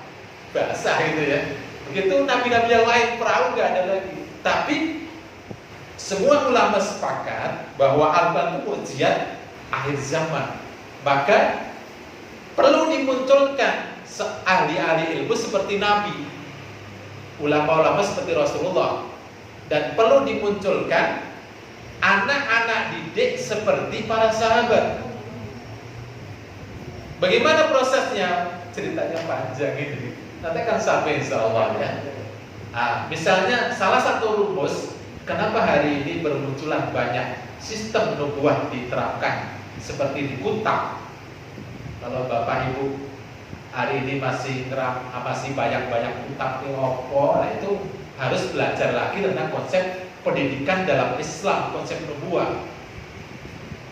basah gitu ya. Begitu nabi-nabi yang lain perahu nggak ada lagi. Tapi semua ulama sepakat bahwa Al-Quran itu mukjizat akhir zaman. Maka perlu dimunculkan ahli-ahli ilmu seperti Nabi, ulama-ulama seperti Rasulullah, dan perlu dimunculkan anak-anak didik seperti para sahabat. Bagaimana prosesnya? Ceritanya panjang ini. Nanti akan sampai insya Allah ya. Nah, misalnya salah satu rumus kenapa hari ini bermunculan banyak sistem nubuah diterapkan seperti di Kutab. Kalau Bapak Ibu hari ini masih banyak Kutab di Oppo, nah itu harus belajar lagi tentang konsep pendidikan dalam Islam, konsep nubuah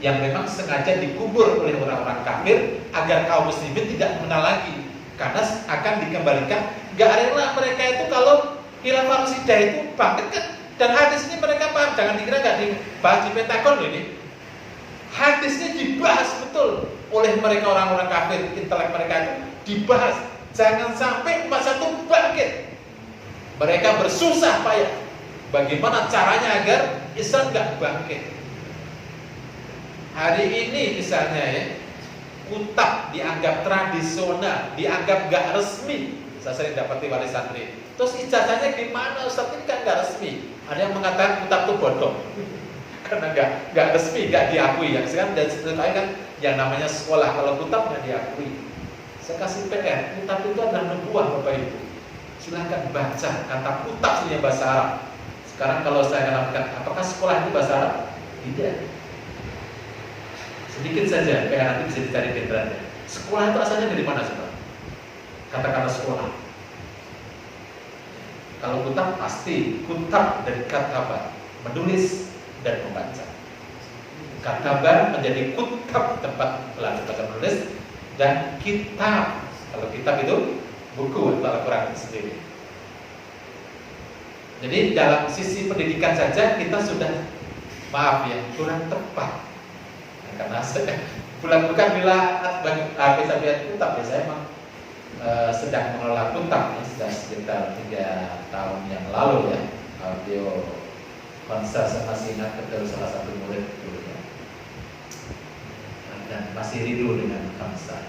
yang memang sengaja dikubur oleh orang-orang kafir agar kaum muslimin tidak mengenal lagi, karena akan dikembalikan. Gak rela mereka itu kalau Khilafah Rasyidiyah itu bangkit kan, dan hadis ini mereka paham. Jangan dikira gak dibahas di Pentagon loh ini. Hadisnya dibahas betul oleh mereka orang-orang kafir, intelek mereka itu dibahas. Jangan sampai umat satu bangkit. Mereka bersusah payah bagaimana caranya agar Islam gak bangkit. Hari ini misalnya ya, Kutab dianggap tradisional, dianggap gak resmi. Saya sering dapati wali santri. Terus ijazahnya gimana Ustaz? Ini kan gak resmi. Ada yang mengatakan Kutab itu bodoh karena gak resmi, gak diakui. Yang sekarang dan seterusnya kan yang namanya sekolah, kalau Kutab gak diakui. Saya kasih PR, Kutab itu adalah nubuah Bapak Ibu. Silahkan baca kata Kutab sebenarnya bahasa Arab. Sekarang kalau saya katakan, apakah sekolah itu bahasa Arab? Tidak. Sedikit saja, PR nanti bisa dicari di internet. Sekolah itu asalnya dari mana coba? Kata-kata sekolah. Kalau kutab pasti kutab dari kataba, menulis dan membaca. Kataba menjadi kutab, tempat belajar baca menulis, dan kitab. Kalau kitab itu buku atau Al-Quran itu sendiri. Jadi dalam sisi pendidikan saja kita sudah, maaf ya, kurang tepat. Nah, karena bukan bila habis kutab ya, saya memang sedang mengelola kutab ya, sudah sekitar 3 tahun yang lalu ya. Audio konser, saya masih ingat betul salah satu murid dulu ya. Dan masih rindu dengan konser.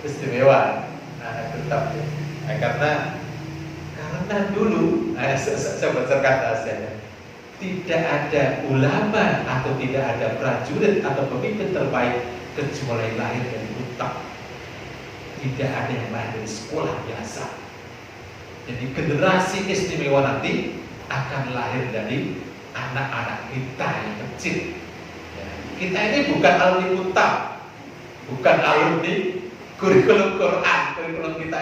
Istimewa kutab ya. Nah, karena dulu saya bocorkan rahasianya, tidak ada ulama atau tidak ada prajurit atau pemimpin terbaik kecuali lahir dari kutab. Tidak ada yang lahir dari sekolah biasa. Jadi generasi istimewa nanti akan lahir dari anak-anak kita yang kecil ya. Kita ini bukan alumni kutab, bukan alumni kurikulum Quran. Kurikulum kita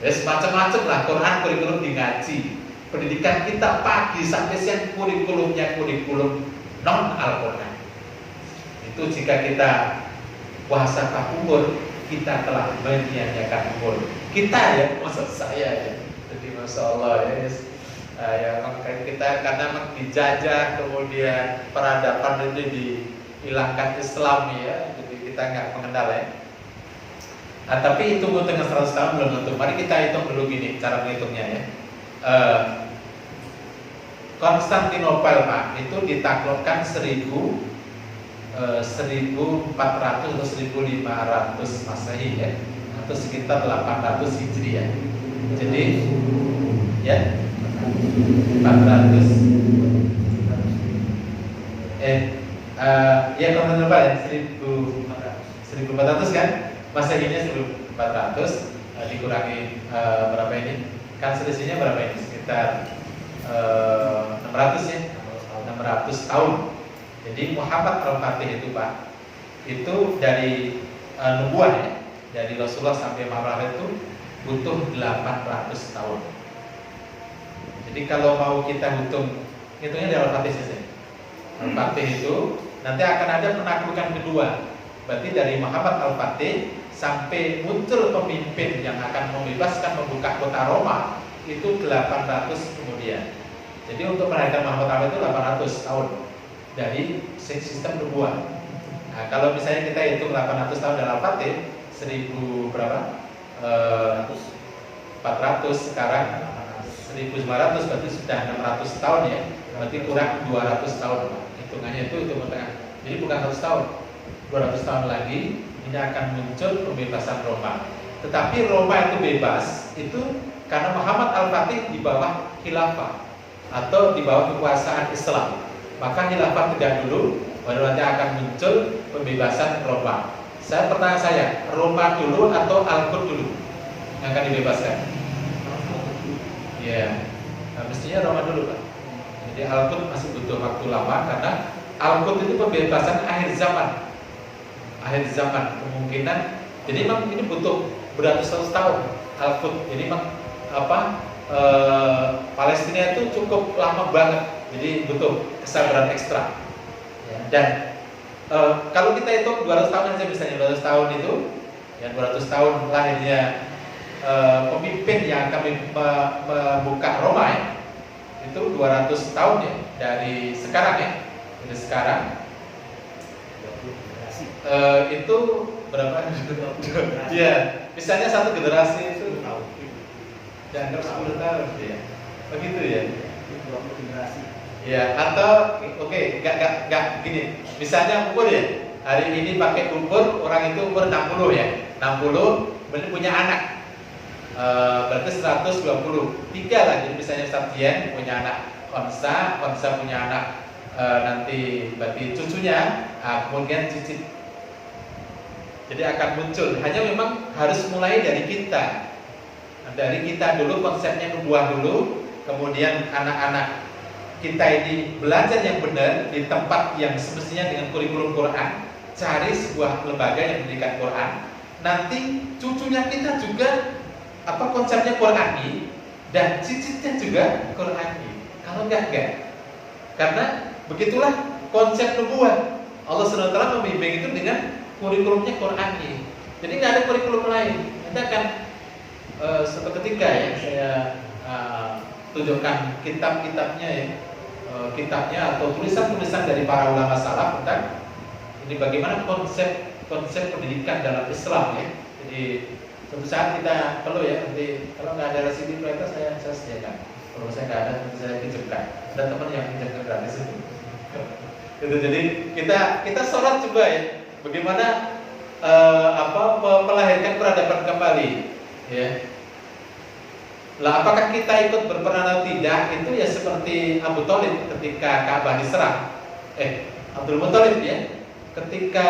ya semacam-macam lah, Quran kurikulum di ngaji. Pendidikan kita pagi sampai siang kurikulumnya kurikulum non Al-Quran. Itu jika kita puasa umur, kita telah menyia-nyiakan umur kita ya, maksud saya ya. Jadi masya Allah ya, ya kita karena dijajah, kemudian peradaban itu dihilangkan Islam ya, jadi kita nggak mengenal ya. Nah, tapi itu dengan 100 tahun belum tentu. Mari kita hitung dulu gini cara menghitungnya ya. Konstantinopel Pak itu ditaklukkan 1400 atau 1500 Masehi ya, atau sekitar 800 Hijriah. Jadi ya 400 ya Konstantinopel ya 1400 kan, Masehinya 1400 dikurangi berapa ini? Kan selisihnya berapa ini? Sekitar 600 ya, 600 tahun. Jadi Muhammad Al-Fatih itu Pak, itu dari nubuah ya, dari Rasulullah sampai Muhammad itu butuh 800 tahun. Jadi kalau mau kita hitungnya dari Al-Fatih saja. Al-Fatih itu nanti akan ada penaklukan kedua. Berarti dari Muhammad Al-Fatih sampai muncul pemimpin yang akan membebaskan membuka kota Roma itu 800 kemudian. Jadi untuk melahirkan Muhammad Al-Fatih itu 800 tahun dari sistem nubuah. Nah, kalau misalnya kita hitung 800 tahun dari Al-Fatih, 1000 berapa? 400 sekarang 1500, berarti sudah 600 tahun ya. Berarti kurang 200 tahun. Hitungannya itu tengah. Jadi bukan 100 tahun. 200 tahun lagi ini akan muncul pembebasan Roma. Tetapi Roma itu bebas itu karena Muhammad Al-Fatih di bawah khilafah atau di bawah kekuasaan Islam. Maka khilafah tegak dulu, baru nanti akan muncul pembebasan Roma. Pertanyaan saya, Roma dulu atau Al-Quds dulu yang akan dibebaskan? Ya, mestinya Roma dulu Pak. Jadi Al-Quds masih butuh waktu lama karena Al-Quds itu pembebasan akhir zaman. Akhir zaman kemungkinan. Jadi memang ini butuh beratus-ratus tahun Al-Quds. Jadi memang Palestina itu cukup lama banget. Jadi butuh kesabaran ekstra ya. Dan kalau kita hitung 200 tahun saja misalnya, 200 tahun itu ya, 200 tahun lahirnya pemimpin yang akan membuka Roma ya, itu 200 tahun ya dari sekarang ya. Dari sekarang itu berapa? Ya, misalnya satu generasi itu dianggap 10 tahun ya. Begitu ya.
20 generasi.
Ya, atau enggak gini. Misalnya umur ya. Hari ini pakai umur, orang itu umur 60 ya. 60 berarti punya anak. Berarti 120. 3 lah. Jadi misalnya Sabtian punya anak Onsa punya anak nanti berarti cucunya, kemudian cicit. Jadi akan muncul. Hanya memang harus mulai dari kita. Dari kita dulu, konsepnya nubuah dulu, kemudian anak-anak kita ini belajar yang benar di tempat yang semestinya dengan kurikulum Quran, cari sebuah lembaga yang mendidikan Quran. Nanti cucunya kita juga konsepnya Qurani, dan cicitnya juga Qur'ani. Kalau enggak. Karena begitulah konsep nubuah. Allah SWT membimbing itu dengan kurikulumnya Qur'ani. Jadi nggak ada kurikulum lain. Nanti akan suatu ketika ya saya tunjukkan kitab-kitabnya ya, kitabnya atau tulisan-tulisan dari para ulama salaf tentang ini bagaimana konsep pendidikan dalam Islam ya. Jadi suatu saat kita perlu ya, nanti kalau nggak ada residu mereka saya sediakan. Kalau saya nggak ada, nanti saya pinjamkan. Ada teman yang pinjamkan gratis itu. Gitu, jadi kita sholat coba ya, bagaimana melahirkan peradaban kembali ya. Lah apakah kita ikut berperan atau tidak, itu ya seperti Abu Thalib ketika Ka'bah diserang. Abdul Muthalib ya, ketika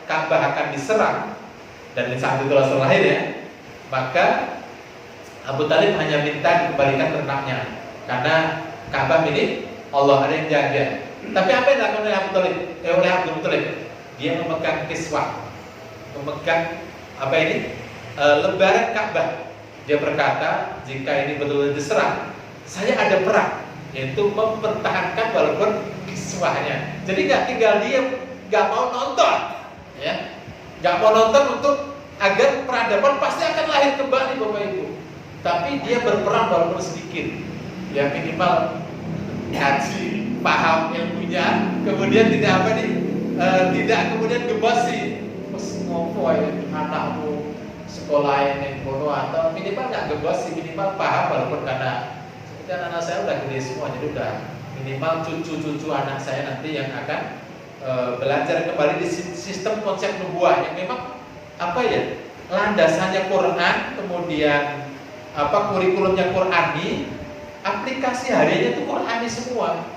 Ka'bah akan diserang dan di saat itu Rasul lahir ya, maka Abu Thalib hanya minta dikembalikan ternaknya karena Ka'bah milik Allah, ada yang jaga. Tapi apa yang dilakukan oleh Abdul Muthalib? Dia memegang kiswah, memegang lembaran Ka'bah. Dia berkata, jika ini betul-betul diserang, saya ada perang, yaitu mempertahankan walaupun kiswahnya. Jadi nggak tinggal diam, nggak mau nonton, ya, nggak mau nonton untuk agar peradaban pasti akan lahir kembali, Bapak Ibu. Tapi dia berperang walaupun sedikit, ya minimal ngaji, paham ilmunya, kemudian tidak kemudian gebosi, ngopo ya anakmu sekolah yang bono, atau minimal nggak gebosi, minimal paham walaupun karena seperti anak saya udah gede semua, jadi udah minimal cucu anak saya nanti yang akan belajar kembali di sistem konsep nubuah yang memang landasannya Quran, kemudian kurikulumnya Qurani, aplikasi harinya itu Qurani semua,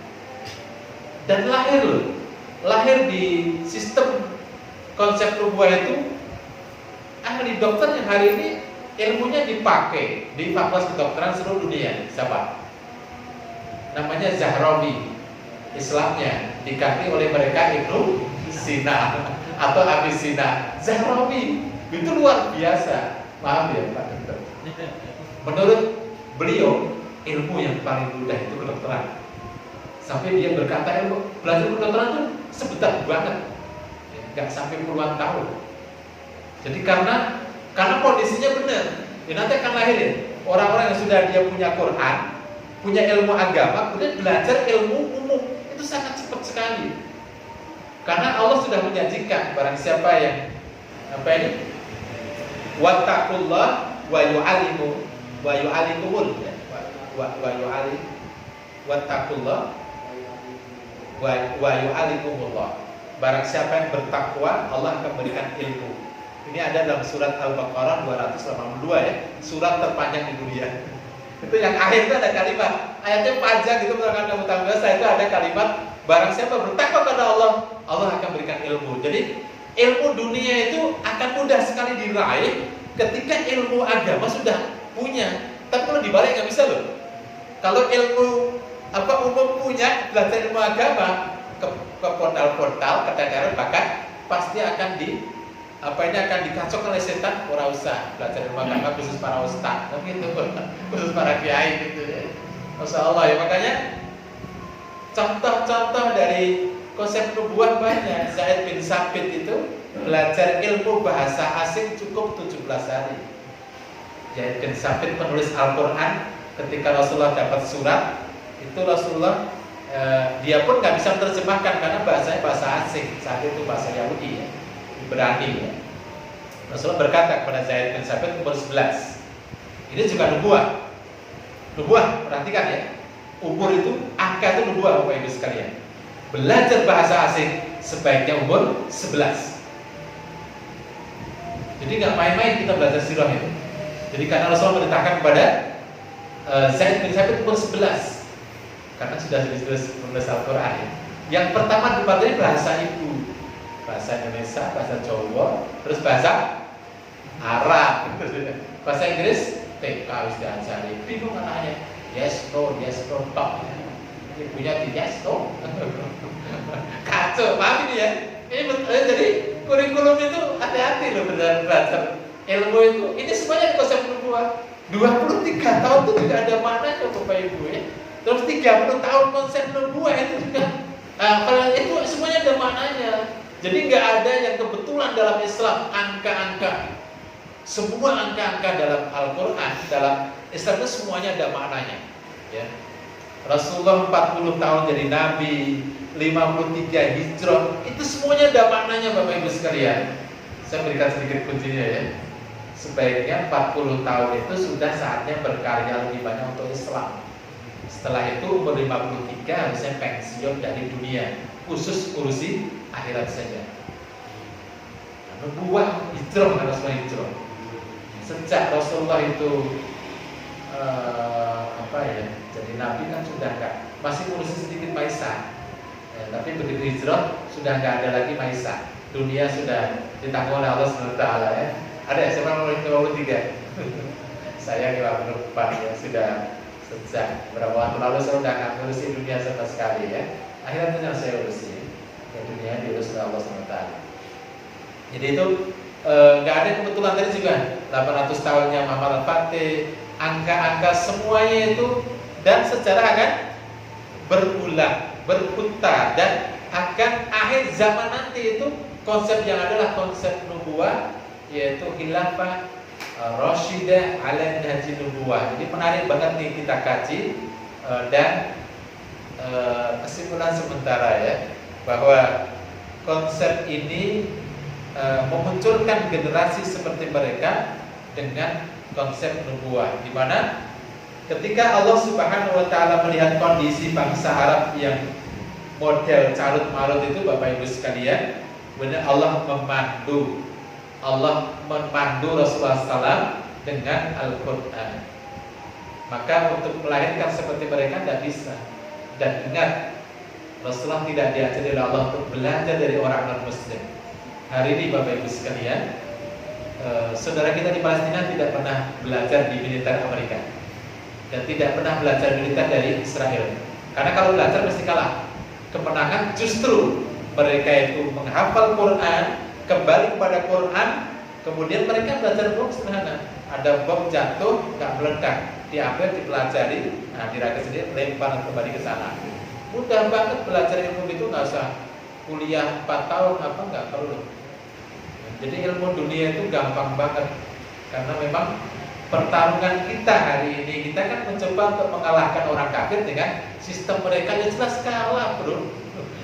dan lahir di sistem konsep nubuah itu ahli dokter yang hari ini ilmunya dipakai di fakultas kedokteran seluruh dunia. Siapa? Namanya Zahrawi. Islamnya dikasih oleh mereka Ibnu Sina atau Avicenna. Zahrawi itu luar biasa. Maaf ya Pak Dokter. Menurut beliau ilmu yang paling mudah itu kedokteran. Sampai dia berkata belajar kedokteran itu sebentar banget, nggak sampai puluhan tahun. Jadi karena kondisinya benar, ya nanti akan lahir orang-orang yang sudah dia punya Quran, punya ilmu agama, kemudian belajar ilmu umum, itu sangat cepat sekali. Karena Allah sudah menjanjikan barang siapa yang wattaqullah wa yu'allikumul wattaqullah wa yu'allikumullah. Barang siapa yang bertakwa, Allah akan berikan ilmu. Ini ada dalam surat Al-Baqarah 282 ya, surat terpanjang di dunia. Itu yang akhir itu ada kalimat, ayatnya panjang gitu, menerangkan utang dosa, itu ada kalimat barang siapa bertakwa kepada Allah, Allah akan berikan ilmu. Jadi ilmu dunia itu akan mudah sekali diraih ketika ilmu agama sudah punya. Tapi kalau dibalik nggak bisa loh. Kalau ilmu umum punya, belajar ilmu agama ke portal-portal, ke daerah, bahkan pasti akan akan dikacau oleh setan. Ora usah belajar ilmu agama khusus para ustaz, begitu, khusus para kiai gitu ya. Masya Allah ya, makanya contoh-contoh dari konsep nubuah banyak. Zaid bin Sabit itu belajar ilmu bahasa asing cukup 17 hari. Zaid bin Sabit penulis Al-Quran, ketika Rasulullah dapat surat itu Rasulullah dia pun nggak bisa menerjemahkan karena bahasanya bahasa asing, saat itu bahasa Yahudi ya, Ibrani ya. Rasulullah berkata kepada Zaid bin Sabit umur 11. Ini juga nubuah, perhatikan ya, umur itu, angka itu nubuah Bapak Ibu sekalian. Belajar bahasa asing sebaiknya umur 11. Jadi nggak main-main kita belajar sirah itu. Jadi karena Rasulullah memerintahkan kepada Zaid bin Sabit umur 11, karena sudah menulis Al-Quran ya. Yang pertama dipelajari bahasa ibu, bahasa Indonesia, bahasa Jawa, terus bahasa Arab, bahasa Inggris TK harus diajari. Bingung anaknya, yes no talk. Ibunya di yes no, kacau, paham ini ya. Ini jadi kurikulum itu hati-hati loh belajar ilmu itu. Ini semuanya konsep nubuah. 23 tahun itu juga ada maknanya Bapak Ibu ya. Terus 30 tahun konsep nubuah itu juga. Kalau itu semuanya ada maknanya. Jadi nggak ada yang kebetulan dalam Islam angka-angka. Semua angka-angka dalam Al-Quran, dalam Islam itu semuanya ada maknanya. Ya. Rasulullah 40 tahun jadi Nabi, 53 hijrah, itu semuanya ada maknanya Bapak Ibu sekalian. Saya berikan sedikit kuncinya ya. Sebaiknya 40 tahun itu sudah saatnya berkarya lebih banyak untuk Islam. Setelah itu umur 53 harusnya pensiun dari dunia, khusus urusi akhirat saja. Nubuah hijrah harus hijrah. Sejak Rasulullah itu jadi Nabi kan sudah enggak, masih ngurusin sedikit Maisah. Tapi begitu hijrah sudah enggak ada lagi Maisah. Dunia sudah ditanggung oleh Allah SWT ya. Ada siapa nomor 53? Saya 54 ya, sudah sejak beberapa waktu lalu saya sudah nggak ngurusin dunia sama sekali ya. Akhirnya saya urusin ya, dunia diurus oleh Allah SWT. Jadi itu nggak ada kebetulan tadi juga 800 tahunnya Muhammad Al-Fatih, angka-angka semuanya itu, dan sejarah akan berulang, berputar, dan akan akhir zaman nanti itu konsep yang adalah konsep nubuah, yaitu khilafah Rashidah ala nahji nubuwah. Jadi menarik banget nih kita kaji dan kesimpulan sementara ya, bahwa konsep ini memunculkan generasi seperti mereka dengan konsep nubuwah, di mana ketika Allah Subhanahu wa taala melihat kondisi bangsa Arab yang model carut marut itu Bapak Ibu sekalian, benar Allah memandu Rasulullah SAW dengan Al-Quran. Maka untuk melahirkan seperti mereka tidak bisa. Dan ingat, Rasulullah tidak diajari oleh Allah untuk belajar dari orang non-Muslim. Hari ini Bapak Ibu sekalian, saudara kita di Palestina tidak pernah belajar di militer Amerika, dan tidak pernah belajar militer dari Israel. Karena kalau belajar mesti kalah. Kemenangan justru mereka itu menghafal Quran, kembali kepada Quran, kemudian mereka belajar bom sederhana. Ada bom jatuh, nggak meledak, diambil, dipelajari, dirakit sendiri, lempar kembali ke sana. Mudah banget belajar ilmu itu, nggak usah kuliah 4 tahun, apa nggak perlu. Jadi ilmu dunia itu gampang banget, karena memang pertarungan kita hari ini, kita kan mencoba untuk mengalahkan orang kafir dengan sistem mereka yang jelas kalah bro.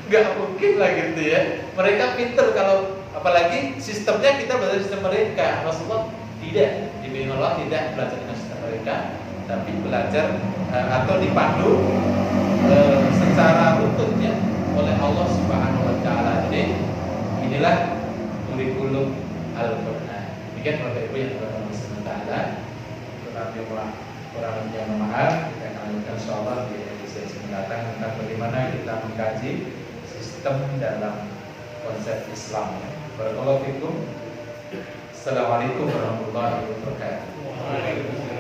Nggak mungkin lah gitu ya. Mereka pinter kalau, apalagi sistemnya kita belajar sistem mereka. Rasulullah tidak, dibimbing Allah tidak belajar dengan sistem mereka, tapi belajar atau dipandu secara runtutnya oleh Allah Subhanahu wa taala. Jadi inilah kurikulum Al-Quran. Demikian Bapak Ibu yang berkata sementara. Tapi kurang lebih maaf, kita akan lanjutkan insyaallah di edisi mendatang tentang bagaimana kita mengkaji sistem dalam konsep Islam. Barakallahu fikum. Assalamualaikum warahmatullahi wabarakatuh.